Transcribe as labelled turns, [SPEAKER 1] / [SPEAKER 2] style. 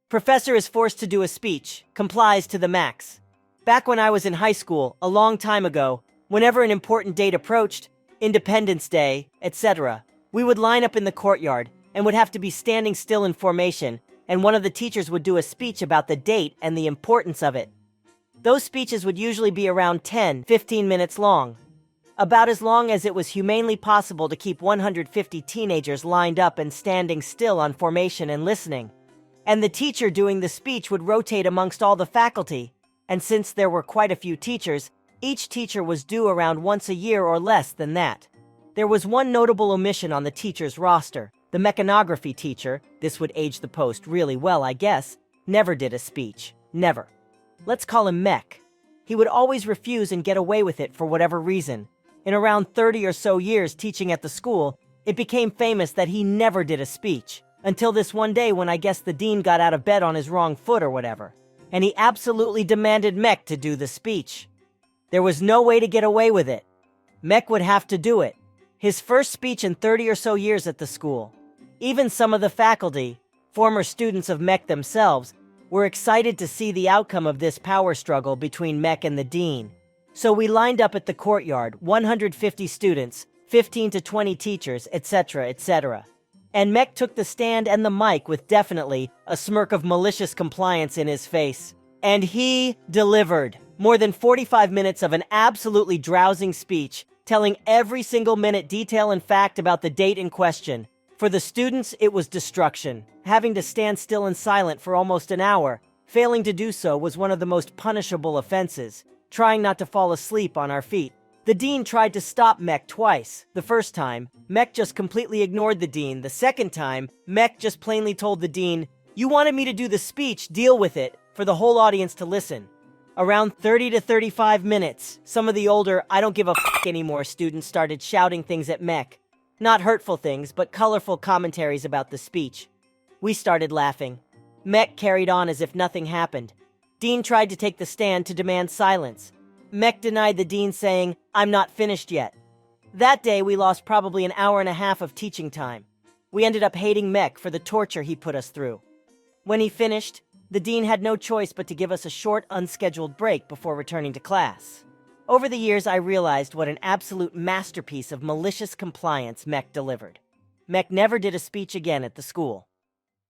[SPEAKER 1] Professor is forced to do a speech, complies to the max. Back when I was in high school, a long time ago, whenever an important date approached, Independence Day, etc., we would line up in the courtyard and would have to be standing still in formation, and one of the teachers would do a speech about the date and the importance of it. Those speeches would usually be around 10-15 minutes long. About as long as it was humanely possible to keep 150 teenagers lined up and standing still on formation and listening. And the teacher doing the speech would rotate amongst all the faculty, and since there were quite a few teachers, each teacher was due around once a year or less than that. There was one notable omission on the teacher's roster. The mechanography teacher, this would age the post really well, I guess, never did a speech. Never. Let's call him Mech. He would always refuse and get away with it for whatever reason. In around 30 or so years teaching at the school, it became famous that he never did a speech, until this one day when I guess the dean got out of bed on his wrong foot or whatever, and he absolutely demanded Mech to do the speech. There was no way to get away with it. Mech would have to do it. His first speech in 30 or so years at the school. Even some of the faculty, former students of Mech themselves, were excited to see the outcome of this power struggle between Mech and the dean. So we lined up at the courtyard, 150 students, 15 to 20 teachers, etc., etc. And Mech took the stand and the mic with definitely a smirk of malicious compliance in his face. And he delivered more than 45 minutes of an absolutely drowsing speech, telling every single minute detail and fact about the date in question. For the students, it was destruction. Having to stand still and silent for almost an hour, failing to do so was one of the most punishable offenses. Trying not to fall asleep on our feet. The dean tried to stop Mech twice. The first time, Mech just completely ignored the dean. The second time, Mech just plainly told the dean, "You wanted me to do the speech, deal with it," for the whole audience to listen. Around 30 to 35 minutes, some of the older, I don't give a f*** anymore students started shouting things at Mech. Not hurtful things, but colorful commentaries about the speech. We started laughing. Mech carried on as if nothing happened. Dean tried to take the stand to demand silence. Mech denied the dean, saying, "I'm not finished yet." That day, we lost probably an hour and a half of teaching time. We ended up hating Mech for the torture he put us through. When he finished, the dean had no choice but to give us a short, unscheduled break before returning to class. Over the years, I realized what an absolute masterpiece of malicious compliance Mech delivered. Mech never did a speech again at the school.